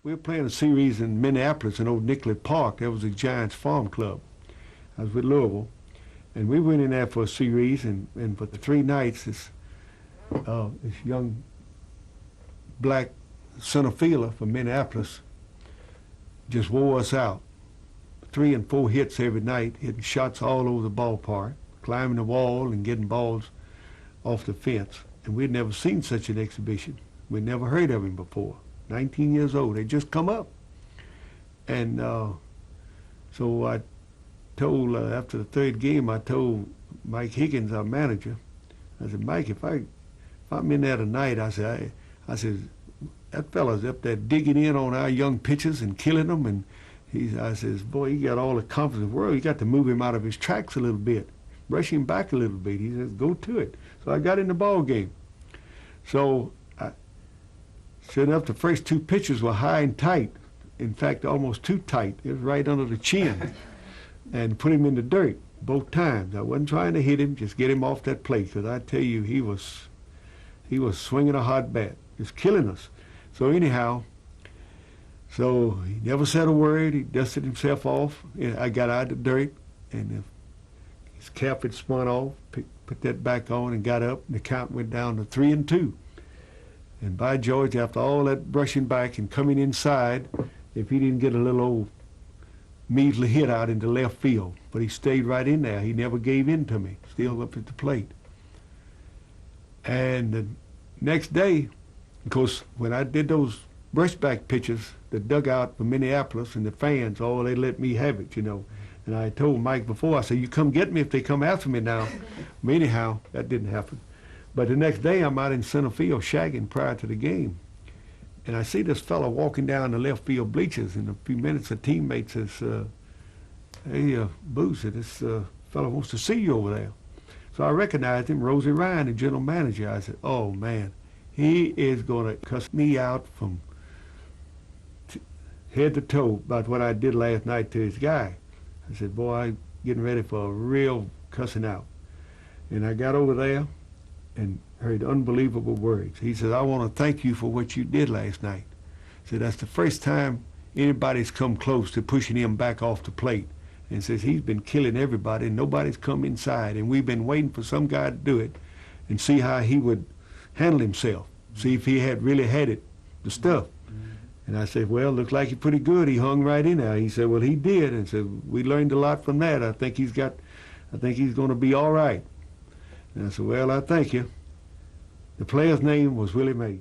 We were playing a series in Minneapolis in old Nicollet Park. That was the Giants Farm Club. I was with Louisville. And we went in there for a series, and for the 3 nights, this young black center fielder from Minneapolis just wore us out. 3 and 4 hits every night, hitting shots all over the ballpark, climbing the wall and getting balls off the fence. And we'd never seen such an exhibition. We'd never heard of him before. 19 years old, they just come up. And so I told, after the 3rd game, I told Mike Higgins, our manager, I said, Mike, if I'm in there tonight, I said, that fella's up there digging in on our young pitchers and killing them. And I says, boy, he got all the confidence in the world. You got to move him out of his tracks a little bit, brush him back a little bit. He says, go to it. So I got in the ball game. So sure enough, the first 2 pitches were high and tight. In fact, almost too tight. It was right under the chin. And put him in the dirt both times. I wasn't trying to hit him, just get him off that plate, because I tell you, he was swinging a hot bat, just killing us. So anyhow, so he never said a word. He dusted himself off. I got out of the dirt, and his cap had spun off, put that back on, and got up, and the count went down to 3-2. And by George, after all that brushing back and coming inside, if he didn't get a little old measly hit out into left field, but he stayed right in there. He never gave in to me, still up at the plate. And the next day, of course, when I did those brushback pitches, the dugout from Minneapolis and the fans, oh, they let me have it, you know. And I told Mike before, I said, you come get me if they come after me now. But anyhow, that didn't happen. But the next day, I'm out in center field shagging prior to the game. And I see this fellow walking down the left field bleachers. In a few minutes, a teammate says, hey, Booze, this fellow wants to see you over there. So I recognized him, Rosie Ryan, the general manager. I said, oh, man, he is going to cuss me out from head to toe about what I did last night to his guy. I said, boy, I'm getting ready for a real cussing out. And I got over there and heard unbelievable words. He said, I want to thank you for what you did last night. He said, that's the first time anybody's come close to pushing him back off the plate. And says, he's been killing everybody and nobody's come inside. And we've been waiting for some guy to do it and see how he would handle himself, see if he had really had it, the stuff. And I said, well, looks like he's pretty good. He hung right in there. He said, well, he did. And said, we learned a lot from that. I think he's going to be all right. And I said, well, I thank you. The player's name was Willie Mays.